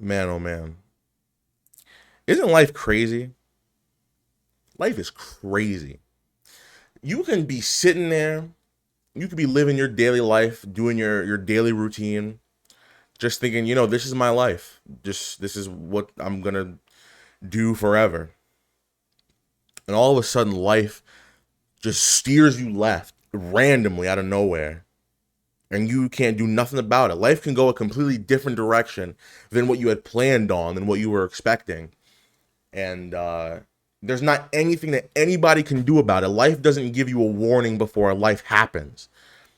Man, oh man. Isn't life crazy? Life is crazy. You can be sitting there, you could be living your daily life, doing your daily routine, just thinking, this is my life. Just this is what I'm gonna do forever. And all of a sudden life just steers you left randomly out of nowhere. And you can't do nothing about it. Life can go a completely different direction than what you had planned on, than what you were expecting. And there's not anything that anybody can do about it. Life doesn't give you a warning before life happens.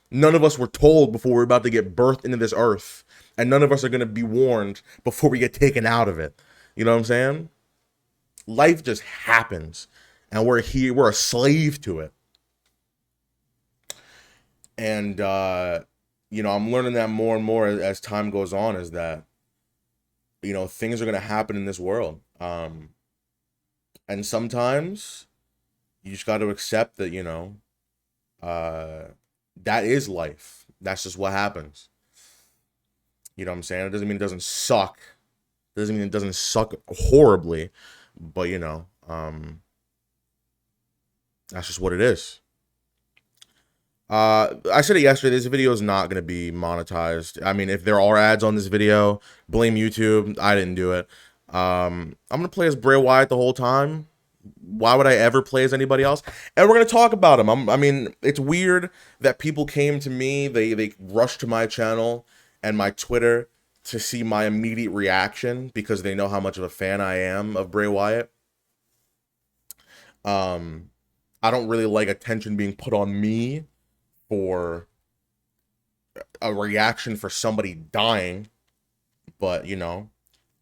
None of us were told before we're about to get birthed into this earth. And none of us are going to be warned before we get taken out of it. You know what I'm saying? Life just happens. And we're here, we're a slave to it. And, I'm learning that more and more as time goes on, is that, things are going to happen in this world. And sometimes you just got to accept that, that is life. That's just what happens. You know what I'm saying? It doesn't mean it doesn't suck. It doesn't mean it doesn't suck horribly. But, that's just what it is. I said it yesterday, this video is not going to be monetized. I mean, if there are ads on this video, blame YouTube. I didn't do it. I'm going to play as Bray Wyatt the whole time. Why would I ever play as anybody else? And we're going to talk about him. I mean, it's weird that people came to me, they rushed to my channel and my Twitter to see my immediate reaction because they know how much of a fan I am of Bray Wyatt. I don't really like attention being put on me for a reaction for somebody dying, but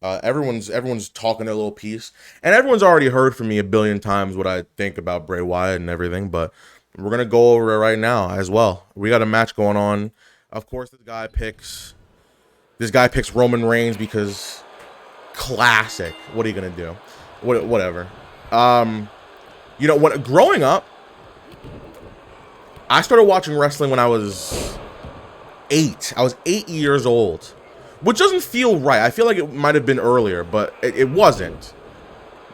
everyone's talking their little piece, and everyone's already heard from me a billion times what I think about Bray Wyatt and everything, but we're gonna go over it right now as well. We got a match going on. Of course, this guy picks Roman Reigns because classic. What are you gonna do? Whatever. Growing up, I started watching wrestling when I was 8. I was 8 years old, which doesn't feel right. I feel like it might have been earlier, but it wasn't.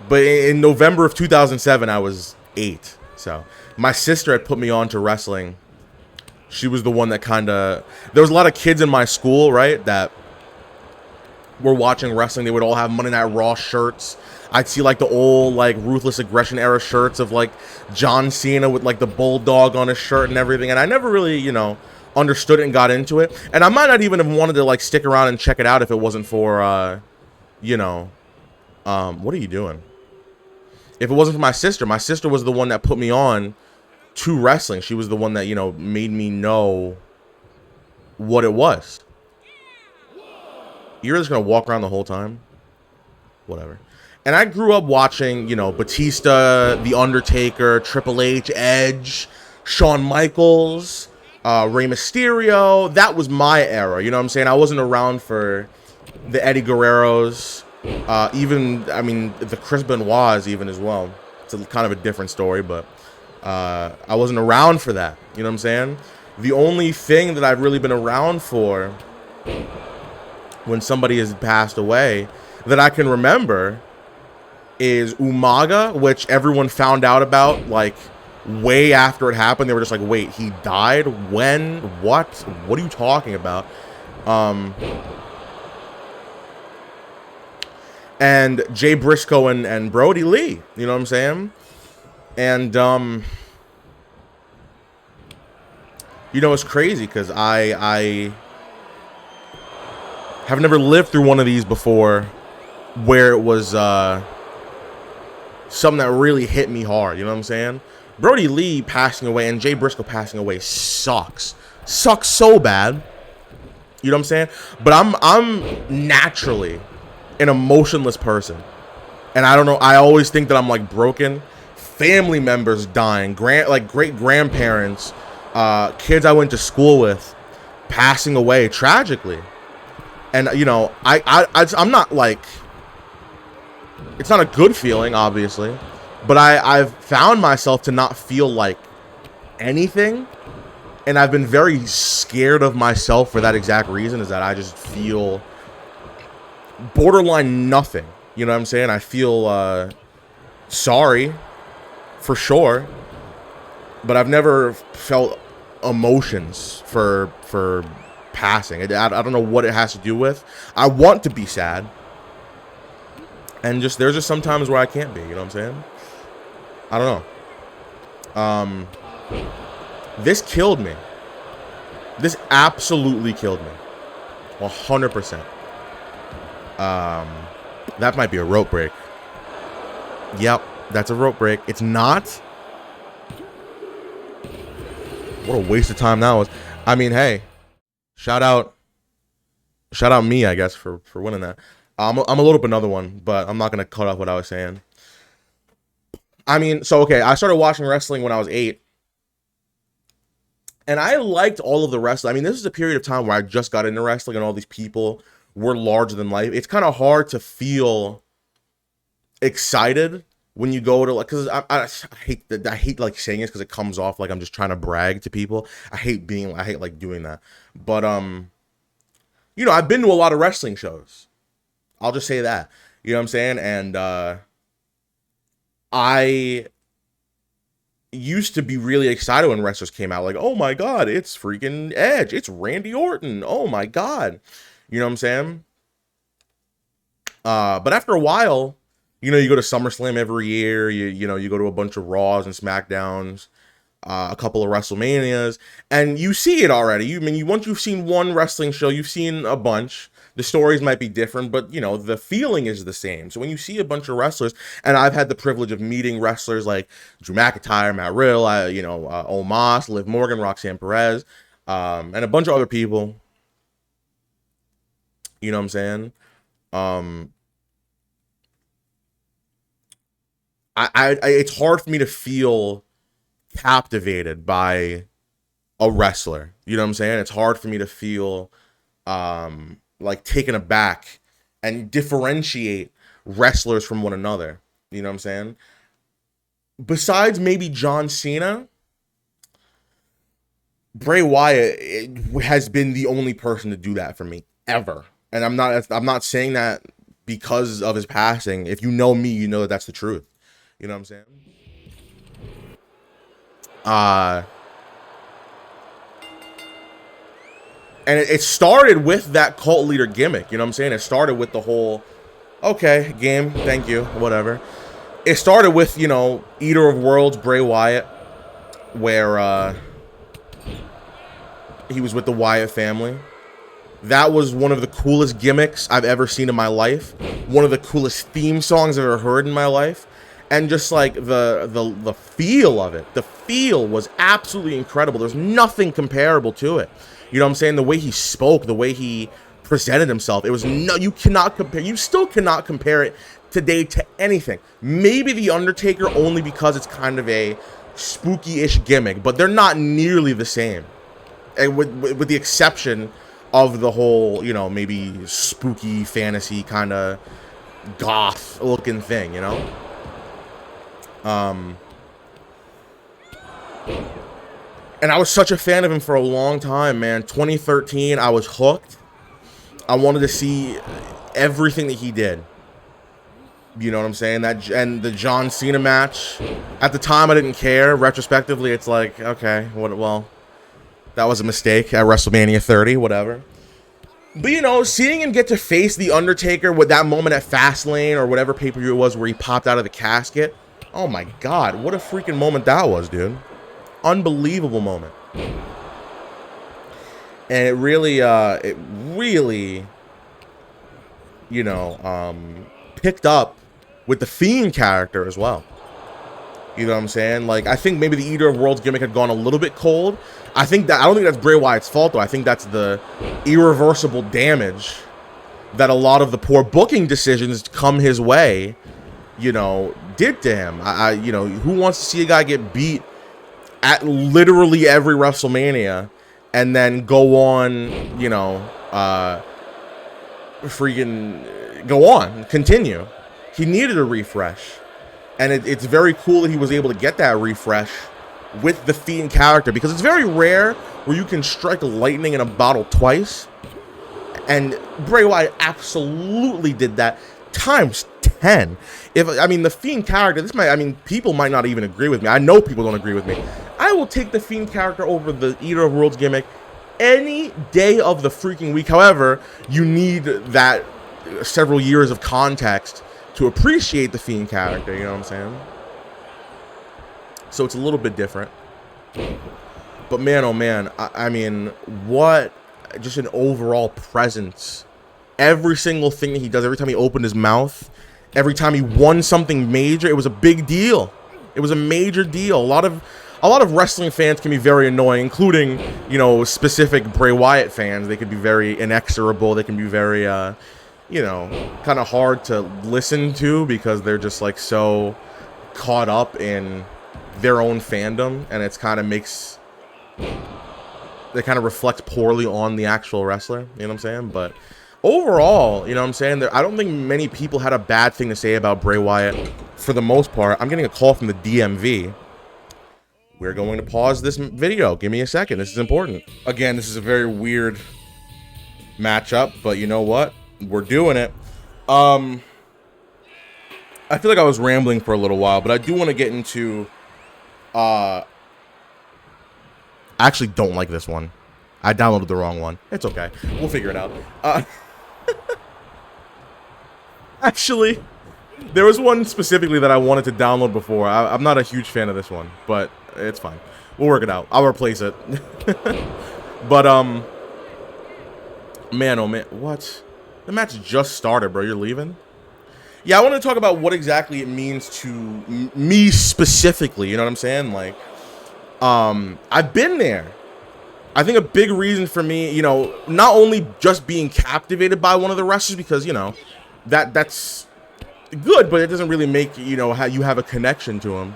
But in November of 2007, I was 8. So my sister had put me on to wrestling. She was the one that there was a lot of kids in my school, right, that were watching wrestling. They would all have Monday Night Raw shirts. I'd see like the old Ruthless Aggression era shirts of John Cena with the bulldog on his shirt and everything. And I never really, understood it and got into it. And I might not even have wanted to stick around and check it out if it wasn't for, what are you doing? If it wasn't for my sister was the one that put me on to wrestling. She was the one that, made me know what it was. You're just going to walk around the whole time? Whatever. And I grew up watching, Batista, The Undertaker, Triple H, Edge, Shawn Michaels, Rey Mysterio. That was my era, you know what I'm saying? I wasn't around for the Eddie Guerreros, the Chris Benoits even as well. It's kind of a different story, but I wasn't around for that, you know what I'm saying? The only thing that I've really been around for when somebody has passed away that I can remember is Umaga, which everyone found out about way after it happened. They were just like, wait, he died? When? What are you talking about? And Jay Briscoe and Brody Lee, you know what I'm saying? And it's crazy because I have never lived through one of these before where it was something that really hit me hard, you know what I'm saying? Brody Lee passing away and Jay Briscoe passing away sucks so bad, you know what I'm saying? But I'm naturally an emotionless person, and I don't know, I always think that I'm broken. Family members dying, great grandparents, kids I went to school with passing away tragically, and I'm not it's not a good feeling, obviously, but I've found myself to not feel anything, and I've been very scared of myself for that exact reason, is that I just feel borderline nothing. You know what I'm saying? I feel sorry, for sure, but I've never felt emotions for passing. I don't know what it has to do with. I want to be sad, and there's just some times where I can't be. You know what I'm saying? I don't know. This killed me. This absolutely killed me. 100%. That might be a rope break. Yep, that's a rope break. It's not. What a waste of time that was. I mean, hey, shout out me, I guess, for winning that. I'm gonna load up another one, but I'm not gonna cut off what I was saying. I mean, so okay, I started watching wrestling when I was 8. And I liked all of the wrestling. I mean, this is a period of time where I just got into wrestling and all these people were larger than life. It's kind of hard to feel excited when you go to, like, because I hate like saying this because it comes off like I'm just trying to brag to people. I hate like doing that. But you know, I've been to a lot of wrestling shows. I'll just say that. You know what I'm saying? And I used to be really excited when wrestlers came out. Like, oh my God, it's freaking Edge. It's Randy Orton. Oh my God. You know what I'm saying? But after a while, you know, you go to SummerSlam every year. You know, you go to a bunch of Raws and SmackDowns, a couple of WrestleManias, and you see it already. Once you've seen one wrestling show, you've seen a bunch. The stories might be different, but, you know, the feeling is the same. So when you see a bunch of wrestlers, and I've had the privilege of meeting wrestlers like Drew McIntyre, Matt Riddle, Omos, Liv Morgan, Roxanne Perez, and a bunch of other people. You know what I'm saying? It's hard for me to feel captivated by a wrestler. You know what I'm saying? It's hard for me to feel like taken aback and differentiate wrestlers from one another. You know what I'm saying? Besides maybe John Cena, Bray Wyatt has been the only person to do that for me ever. And I'm not saying that because of his passing. If you know me, you know that that's the truth. You know what I'm saying? And it started with that cult leader gimmick. You know what I'm saying? It started with the whole, okay, game, thank you, whatever. It started with, you know, Eater of Worlds, Bray Wyatt, where he was with the Wyatt family. That was one of the coolest gimmicks I've ever seen in my life. One of the coolest theme songs I've ever heard in my life. And just like the feel of it. The feel was absolutely incredible. There's nothing comparable to it. You know what I'm saying? The way he spoke, the way he presented himself. It was you cannot compare. You still cannot compare it today to anything. Maybe The Undertaker, only because it's kind of a spooky-ish gimmick, but they're not nearly the same. And with the exception of the whole, you know, maybe spooky fantasy kind of goth looking thing, you know? And I was such a fan of him for a long time, man. 2013, I was hooked. I wanted to see everything that he did. You know what I'm saying? And the John Cena match, at the time I didn't care. Retrospectively, it's like, okay, well, that was a mistake at WrestleMania 30, whatever. But, you know, seeing him get to face The Undertaker with that moment at Fastlane or whatever pay-per-view it was where he popped out of the casket, oh my God, what a freaking moment that was, dude. Unbelievable moment. And it really, you know, picked up with the Fiend character as well. You know what I'm saying? Like, I think maybe the Eater of Worlds gimmick had gone a little bit cold. I don't think that's Bray Wyatt's fault, though. I think that's the irreversible damage that a lot of the poor booking decisions come his way, you know, did to him. You know, who wants to see a guy get beat at literally every WrestleMania and then go on, you know, freaking go on, continue. He needed a refresh. And it's very cool that he was able to get that refresh with the Fiend character, because it's very rare where you can strike lightning in a bottle twice And Bray Wyatt absolutely did that times 10. I mean, the Fiend character, people might not even agree with me. I know people don't agree with me. I will take the Fiend character over the Eater of Worlds gimmick any day of the freaking week. However, you need that several years of context to appreciate the Fiend character, you know what I'm saying? So it's a little bit different. But man, oh man, I mean, what just an overall presence. Every single thing that he does, every time he opened his mouth, every time he won something major, it was a big deal. It was a major deal. A lot of wrestling fans can be very annoying, including, you know, specific Bray Wyatt fans. They can be very inexorable. They can be very, you know, kind of hard to listen to because they're just like so caught up in their own fandom, and it's kind of makes, they kind of reflect poorly on the actual wrestler. You know what I'm saying? But overall, you know what I'm saying? I don't think many people had a bad thing to say about Bray Wyatt for the most part. I'm getting a call from the DMV. We're going to pause this video. Give me a second. This is important. Again, this is a very weird matchup, but you know what? We're doing it. I feel like I was rambling for a little while, but I do want to get into... I actually don't like this one. I downloaded the wrong one. It's okay. We'll figure it out. Actually, there was one specifically that I wanted to download before. I'm not a huge fan of this one, but it's fine. We'll work it out. I'll replace it. But, man, oh man. What? The match just started, bro. You're leaving? Yeah, I want to talk about what exactly it means to me specifically. You know what I'm saying? Like, I've been there. I think a big reason for me, you know, not only just being captivated by one of the wrestlers, because, you know, that's good, but it doesn't really make, you know, how you have a connection to him.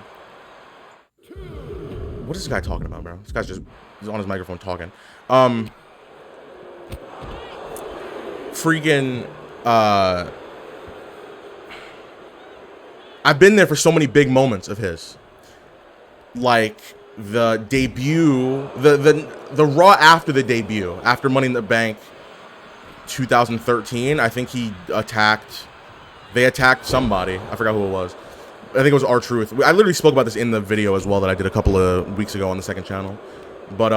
What is this guy talking about, bro? This guy's just he's on his microphone talking. Freaking, I've been there for so many big moments of his. Like the debut, the Raw after the debut, after Money in the Bank 2013, I think they attacked somebody. I forgot who it was. I think it was R-Truth. I literally spoke about this in the video as well that I did a couple of weeks ago on the second channel. But,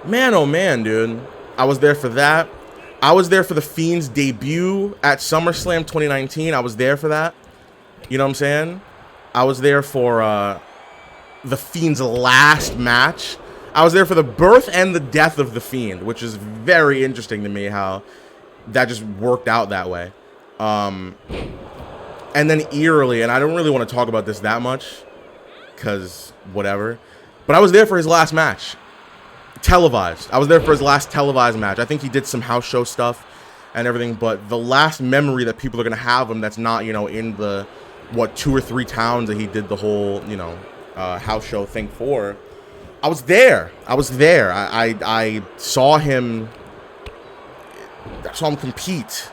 man, oh man, dude. I was there for that. I was there for the Fiend's debut at SummerSlam 2019. I was there for that. You know what I'm saying? I was there for the Fiend's last match. I was there for the birth and the death of the Fiend, which is very interesting to me how that just worked out that way. And then eerily, and I don't really want to talk about this that much, because whatever, but I was there for his last match. Televised. I was there for his last televised match. I think he did some house show stuff and everything, but the last memory that people are going to have him that's not, you know, in the, what, 2 or 3 towns that he did the whole, you know, house show thing for. I was there. I was there. I saw him. I saw him compete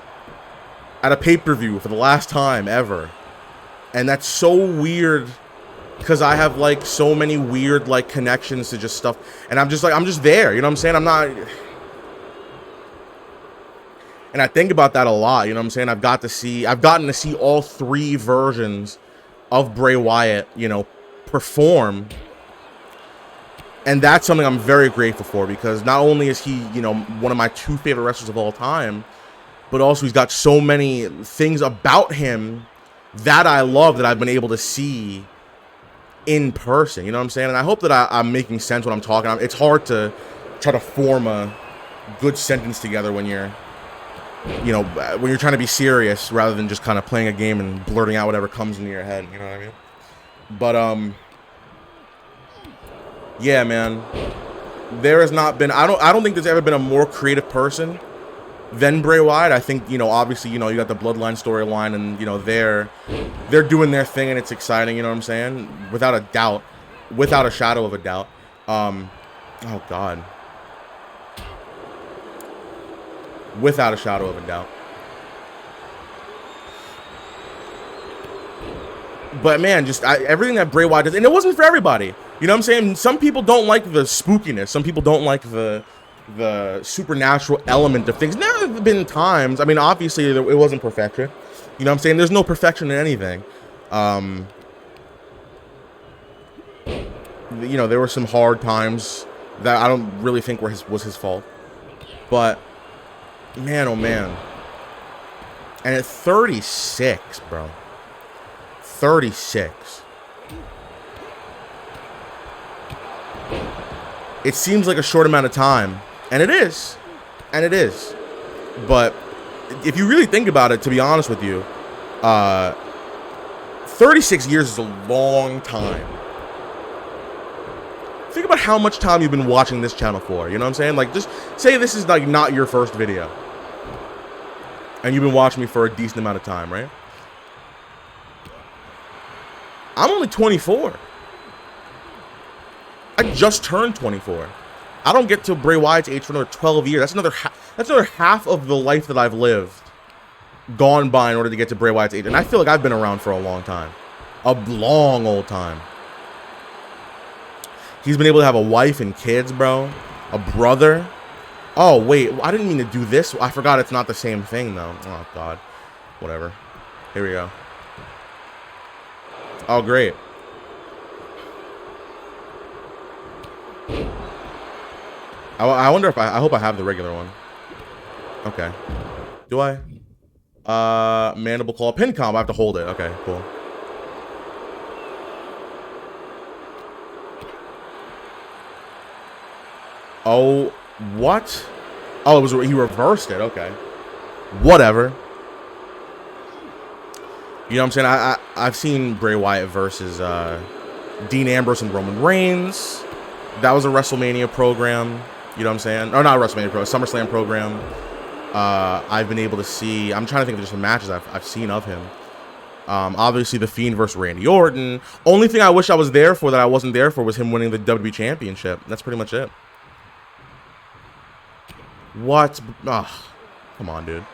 at a pay-per-view for the last time ever. And that's so weird because I have, like, so many weird, like, connections to just stuff. And I'm just, like, I'm just there. You know what I'm saying? I'm not... And I think about that a lot. You know what I'm saying? I've gotten to see all 3 versions of Bray Wyatt, you know, perform. And that's something I'm very grateful for, because not only is he, you know, one of my 2 favorite wrestlers of all time, but also he's got so many things about him that I love that I've been able to see in person. You know what I'm saying? And I hope that I'm making sense when I'm talking. It's hard to try to form a good sentence together when you're, you know, when you're trying to be serious rather than just kind of playing a game and blurting out whatever comes into your head. You know what I mean? But, yeah, man, there has not been, I don't think there's ever been a more creative person than Bray Wyatt. I think, you know, obviously, you know, you got the Bloodline storyline and, you know, they're doing their thing and it's exciting, you know what I'm saying? Without a doubt, without a shadow of a doubt. Oh God. Without a shadow of a doubt. But man, just everything that Bray Wyatt does, and it wasn't for everybody. You know what I'm saying? Some people don't like the spookiness. Some people don't like the the supernatural element of things. There have been times, I mean, obviously it wasn't perfection. You know what I'm saying? There's no perfection in anything. You know, there were some hard times that I don't really think was his fault. But, man, oh man. And at 36, bro. 36. It seems like a short amount of time. And it is. And it is. But if you really think about it, to be honest with you, 36 years is a long time. Think about how much time you've been watching this channel for. You know what I'm saying? Like, just say this is like not your first video. And you've been watching me for a decent amount of time, right? I'm only 24. I just turned 24. I don't get to Bray Wyatt's age for another 12 years. That's another half of the life that I've lived gone by in order to get to Bray Wyatt's age. And I feel like I've been around for a long time. A long old time. He's been able to have a wife and kids, bro. A brother. Oh, wait. I didn't mean to do this. I forgot it's not the same thing, though. Oh, God. Whatever. Here we go. Oh, great. I wonder if I hope I have the regular one. Okay. Do I? Mandible claw. Pin combo. I have to hold it. Okay, cool. Oh, what? Oh, it was he reversed it. Okay. Whatever. You know what I'm saying? I've seen Bray Wyatt versus Dean Ambrose and Roman Reigns. That was a WrestleMania program. You know what I'm saying? Or not a WrestleMania program, SummerSlam program. I've been able to see. I'm trying to think of just the matches I've seen of him. Obviously, The Fiend versus Randy Orton. Only thing I wish I was there for that I wasn't there for was him winning the WWE Championship. That's pretty much it. What? Oh, come on, dude.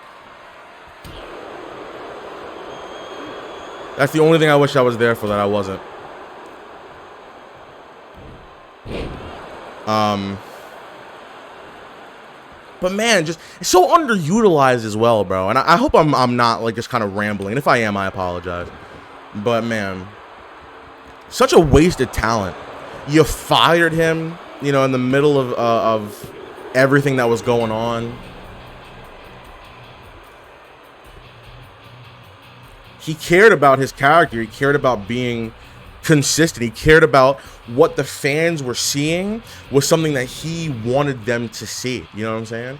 That's the only thing I wish I was there for that I wasn't. But man, just it's so underutilized as well, bro. And I hope I'm not like just kind of rambling. And if I am, I apologize. But man, such a wasted talent. You fired him, you know, in the middle of everything that was going on. He cared about his character. He cared about being consistent. He cared about what the fans were seeing was something that he wanted them to see. You know what I'm saying?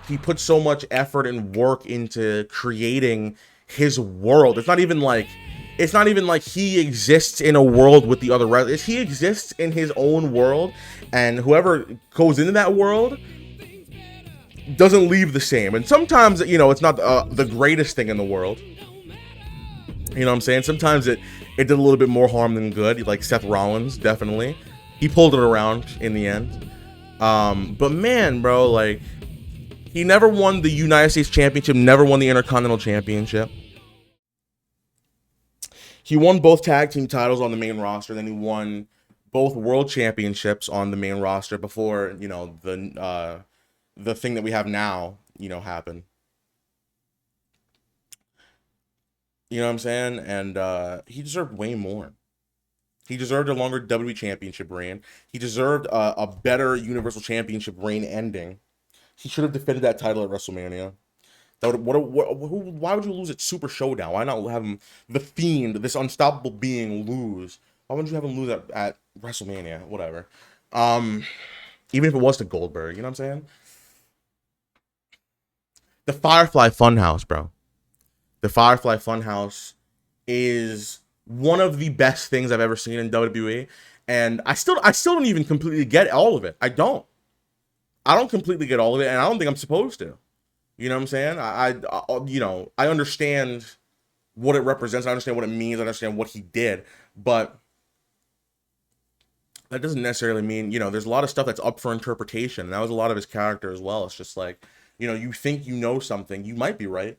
He put so much effort and work into creating his world. It's not even like he exists in a world with the other wrestlers. He exists in his own world, and whoever goes into that world doesn't leave the same. And sometimes, you know, it's not the greatest thing in the world. You know what I'm saying? Sometimes it did a little bit more harm than good. Like Seth Rollins, definitely. He pulled it around in the end. But man, bro, like, he never won the United States Championship, never won the Intercontinental Championship. He won both tag team titles on the main roster. Then he won both world championships on the main roster before, you know, the thing that we have now, you know, happened. You know what I'm saying? And he deserved way more. He deserved a longer WWE Championship reign. He deserved a better Universal Championship reign ending. He should have defended that title at WrestleMania. Why would you lose at Super Showdown? Why not have him, the Fiend, this unstoppable being, lose? Why wouldn't you have him lose at WrestleMania? Whatever. Even if it was to Goldberg, you know what I'm saying? The Firefly Funhouse, bro. The Firefly Funhouse is one of the best things I've ever seen in WWE, and I still don't even completely get all of it. I don't completely get all of it, and I don't think I'm supposed to. You know what I'm saying? I you know, I understand what it represents. I understand what it means. I understand what he did, but that doesn't necessarily mean, you know, there's a lot of stuff that's up for interpretation. And that was a lot of his character as well. It's just like, you know, you think you know something, you might be right,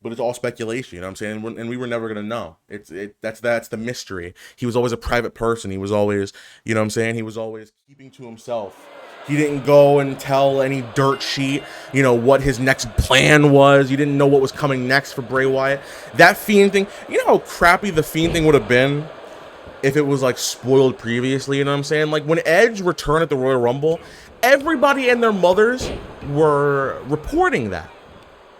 but it's all speculation. You know what I'm saying? And we were never gonna know. That's the mystery. He was always a private person. He was always, you know what I'm saying? He was always keeping to himself. He didn't go and tell any dirt sheet, you know, what his next plan was. You didn't know what was coming next for Bray Wyatt. That Fiend thing, you know how crappy the Fiend thing would have been if it was like spoiled previously, you know what I'm saying? Like when Edge returned at the Royal Rumble, everybody and their mothers were reporting that.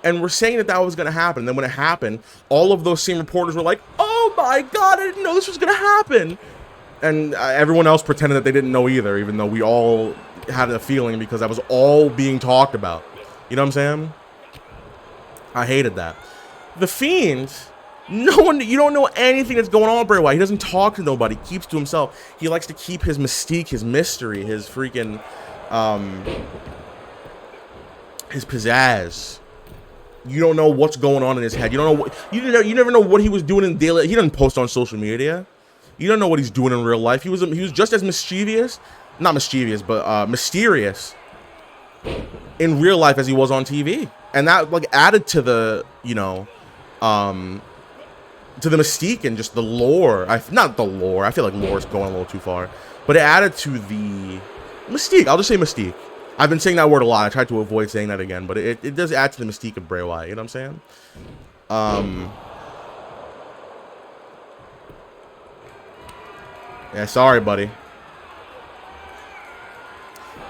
And we're saying that that was going to happen. And then when it happened, all of those same reporters were like, oh my God, I didn't know this was going to happen. And everyone else pretended that they didn't know either, even though we all had a feeling because that was all being talked about. You know what I'm saying? I hated that. The Fiend, no one, you don't know anything that's going on with Bray Wyatt. He doesn't talk to nobody. He keeps to himself. He likes to keep his mystique, his mystery, his freaking, his pizzazz. You don't know what's going on in his head. You don't know what, you never know what he was doing in daily. He doesn't post on social media. You don't know what he's doing in real life. He was just as mischievous, not mischievous, but mysterious in real life as he was on TV. And that like added to the, you know, to the mystique and just the lore. Not the lore. I feel like lore is going a little too far, but it added to the mystique. I'll just say mystique. I've been saying that word a lot. I tried to avoid saying that again, but it does add to the mystique of Bray Wyatt. You know what I'm saying? Yeah, sorry, buddy.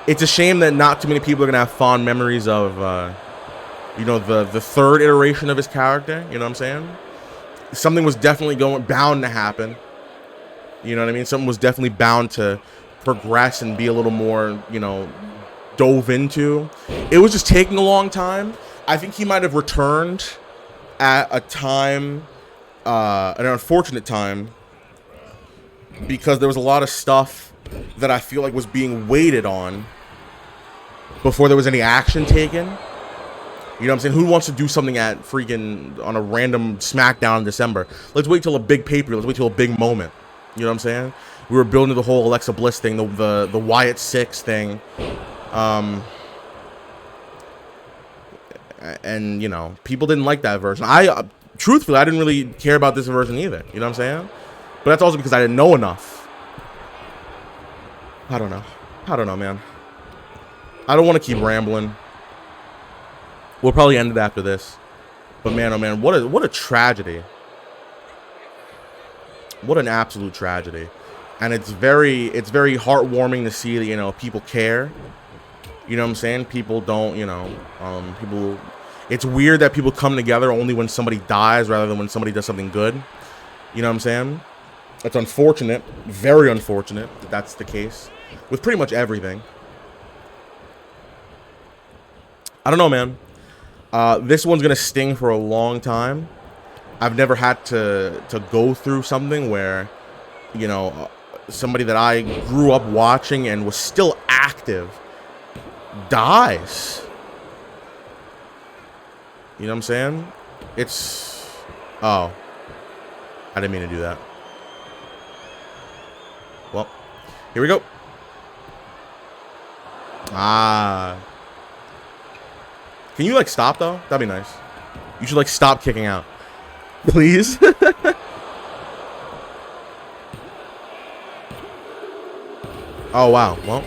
It's a shame that not too many people are gonna have fond memories of, you know, the third iteration of his character. You know what I'm saying? Something was definitely bound to happen. You know what I mean? Something was definitely bound to progress and be a little more, you know, dove into. It was just taking a long time. I think he might have returned at a time, an unfortunate time, because there was a lot of stuff that I feel like was being waited on before there was any action taken. You know what I'm saying? Who wants to do something at freaking on a random SmackDown in December? Let's wait till a big pay-per-view. Let's wait till a big moment. You know what I'm saying? We were building the whole Alexa Bliss thing, the Wyatt 6 thing. And you know, people didn't like that version. Truthfully, I didn't really care about this version either. You know what I'm saying? But that's also because I didn't know enough. I don't know, man. I don't want to keep rambling. We'll probably end it after this. But man, oh man, what a tragedy. What an absolute tragedy. And it's very heartwarming to see that, you know, people care. You know what I'm saying? People don't, you know, it's weird that people come together only when somebody dies rather than when somebody does something good. You know what I'm saying? It's unfortunate, very unfortunate that that's the case with pretty much everything. I don't know, man. This one's gonna sting for a long time. I've never had to go through something where, you know, somebody that I grew up watching and was still active dies. You know what I'm saying? It's... Oh. I didn't mean to do that. Well, here we go. Ah. Can you, like, stop, though? That'd be nice. You should, like, stop kicking out. Please? Oh, wow. Well.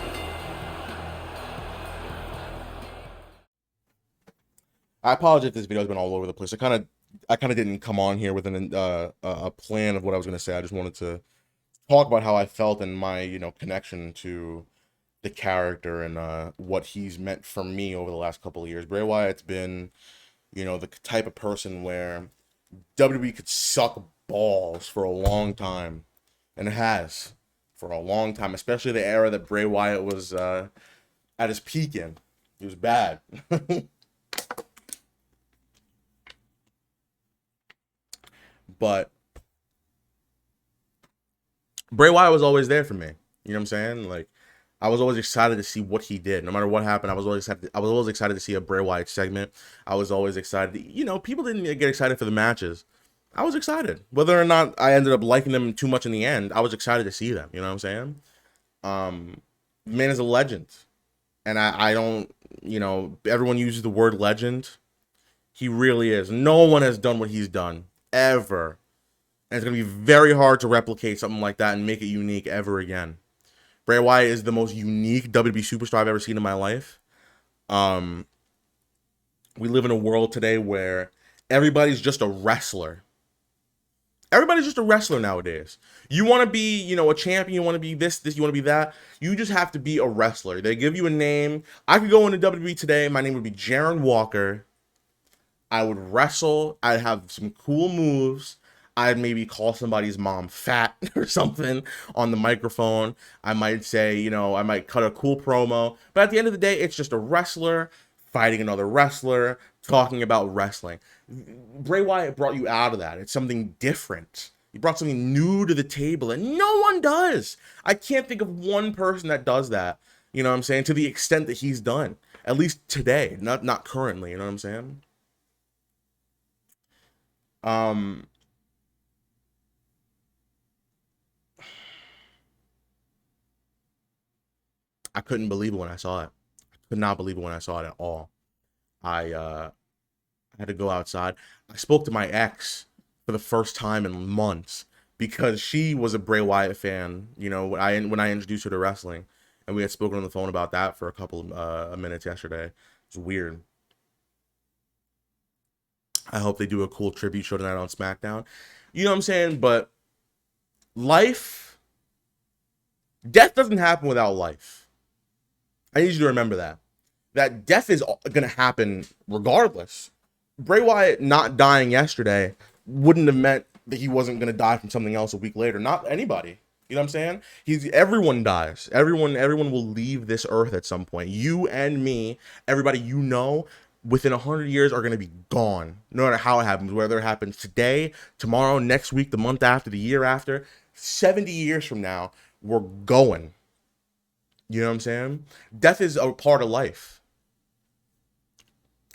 I apologize if this video has been all over the place. I kind of didn't come on here with a plan of what I was going to say. I just wanted to talk about how I felt and my, you know, connection to the character and what he's meant for me over the last couple of years. Bray Wyatt's been, you know, the type of person where WWE could suck balls for a long time, and it has for a long time, especially the era that Bray Wyatt was at his peak in. He was bad. But Bray Wyatt was always there for me. You know what I'm saying? Like, I was always excited to see what he did. No matter what happened, I was always excited to see a Bray Wyatt segment. I was always excited. You know, people didn't get excited for the matches. I was excited. Whether or not I ended up liking them too much in the end, I was excited to see them. You know what I'm saying? Man is a legend. And I don't, you know, everyone uses the word legend. He really is. No one has done what he's done. Ever. And it's going to be very hard to replicate something like that and make it unique ever again. Bray Wyatt is the most unique WWE superstar I've ever seen in my life. Um, we live in a world today where everybody's just a wrestler. Everybody's just a wrestler nowadays. You want to be, a champion. You want to be this. You want to be that. You just have to be a wrestler. They give you a name. I could go into WWE today. My name would be Jaron Walker. I would wrestle. I'd have some cool moves. I'd maybe call somebody's mom fat or something on the microphone. I might say, I might cut a cool promo. But at the end of the day, it's just a wrestler fighting another wrestler, talking about wrestling. Bray Wyatt brought you out of that. It's something different. He brought something new to the table, and no one does. I can't think of one person that does that, you know what I'm saying, to the extent that he's done. At least today, not currently, you know what I'm saying? I couldn't believe it when I saw it. I could not believe it when I saw it at all. I had to go outside. I spoke to my ex for the first time in months because she was a Bray Wyatt fan. When I introduced her to wrestling, and we had spoken on the phone about that for a couple of minutes yesterday. It's weird. I hope they do a cool tribute show tonight on SmackDown. You know what I'm saying? But death doesn't happen without life. I need you to remember that. That death is going to happen regardless. Bray Wyatt not dying yesterday wouldn't have meant that he wasn't going to die from something else a week later. Not anybody. You know what I'm saying? Everyone dies. Everyone will leave this earth at some point. You and me, everybody within 100 years are going to be gone. No matter how it happens, whether it happens today, tomorrow, next week, the month after, the year after, 70 years from now, we're going. You know what I'm saying? Death is a part of life.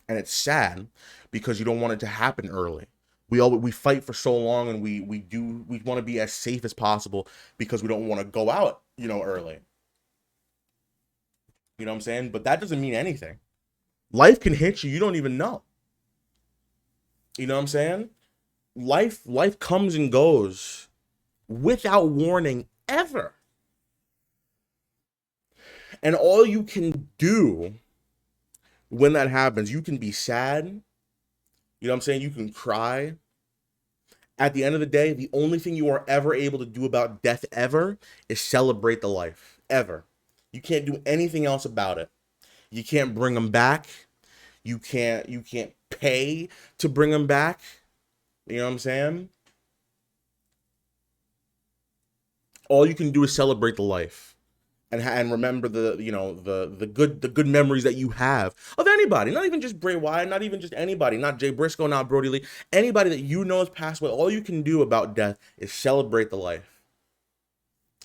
And it's sad because you don't want it to happen early. We fight for so long, and we want to be as safe as possible because we don't want to go out, early. You know what I'm saying? But that doesn't mean anything. Life can hit you. You don't even know. You know what I'm saying? Life comes and goes without warning ever. And all you can do when that happens, you can be sad. You know what I'm saying? You can cry. At the end of the day, the only thing you are ever able to do about death ever is celebrate the life. Ever. You can't do anything else about it. You can't bring them back. You can't pay to bring them back. You know what I'm saying? All you can do is celebrate the life. And remember the good memories that you have of anybody, not even just Bray Wyatt, not even just anybody, not Jay Briscoe, not Brody Lee, anybody that has passed away. All you can do about death is celebrate the life.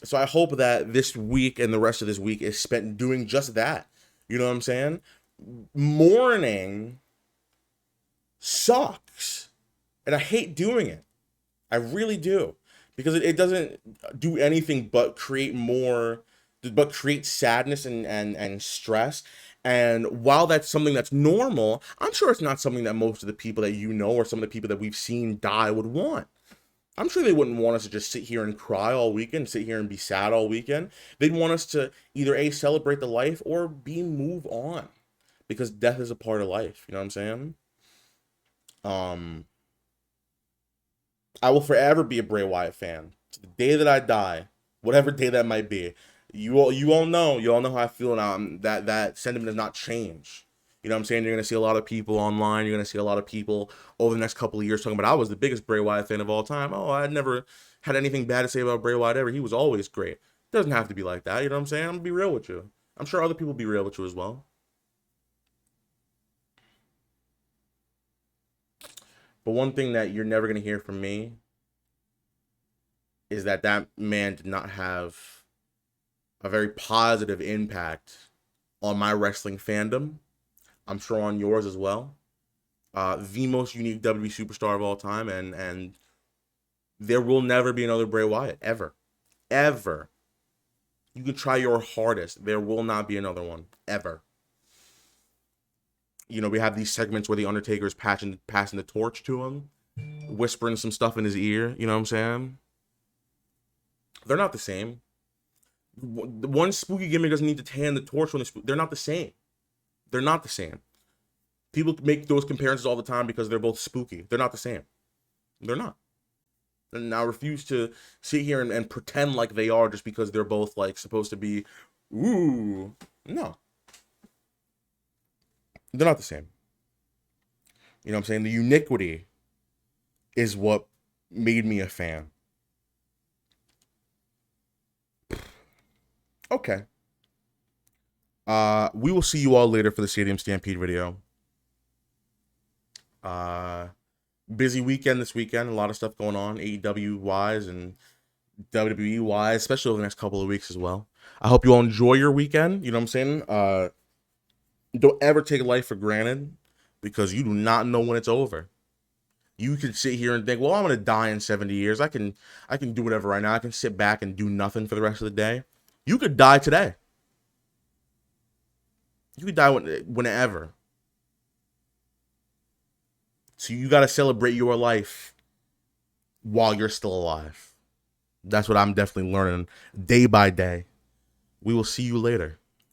So I hope that this week and the rest of this week is spent doing just that. You know what I'm saying? Mourning sucks, and I hate doing it. I really do, because it doesn't do anything but create sadness and stress. And while that's something that's normal, I'm sure it's not something that most of the people that or some of the people that we've seen die would want. I'm sure they wouldn't want us to just sit here and cry all weekend, sit here and be sad all weekend. They'd want us to either A, celebrate the life, or B, move on, because death is a part of life. You know what I'm saying? I will forever be a Bray Wyatt fan to the day that I die, whatever day that might be. You all know how I feel now. That sentiment does not change. You know what I'm saying? You're going to see a lot of people online. You're going to see a lot of people over the next couple of years talking about, I was the biggest Bray Wyatt fan of all time. Oh, I never had anything bad to say about Bray Wyatt ever. He was always great. It doesn't have to be like that. You know what I'm saying? I'm going to be real with you. I'm sure other people will be real with you as well. But one thing that you're never going to hear from me is that man did not have a very positive impact on my wrestling fandom. I'm sure on yours as well. The most unique WWE superstar of all time, and there will never be another Bray Wyatt, ever. Ever. You can try your hardest. There will not be another one, ever. We have these segments where The Undertaker is passing the torch to him, whispering some stuff in his ear, you know what I'm saying? They're not the same. One spooky gimmick doesn't need to hand the torch when they're not the same. They're not the same. People make those comparisons all the time because they're both spooky. They're not the same. They're not. And I refuse to sit here and pretend like they are just because they're both like supposed to be, ooh. No. They're not the same. You know what I'm saying? The uniquity is what made me a fan. Okay. We will see you all later for the Stadium Stampede video. Busy weekend this weekend. A lot of stuff going on, AEW wise and WWE wise, especially over the next couple of weeks as well. I hope you all enjoy your weekend. You know what I'm saying? Don't ever take life for granted because you do not know when it's over. You can sit here and think, well, I'm gonna die in 70 years. I can do whatever right now. I can sit back and do nothing for the rest of the day. You could die today. You could die whenever. So you got to celebrate your life while you're still alive. That's what I'm definitely learning day by day. We will see you later.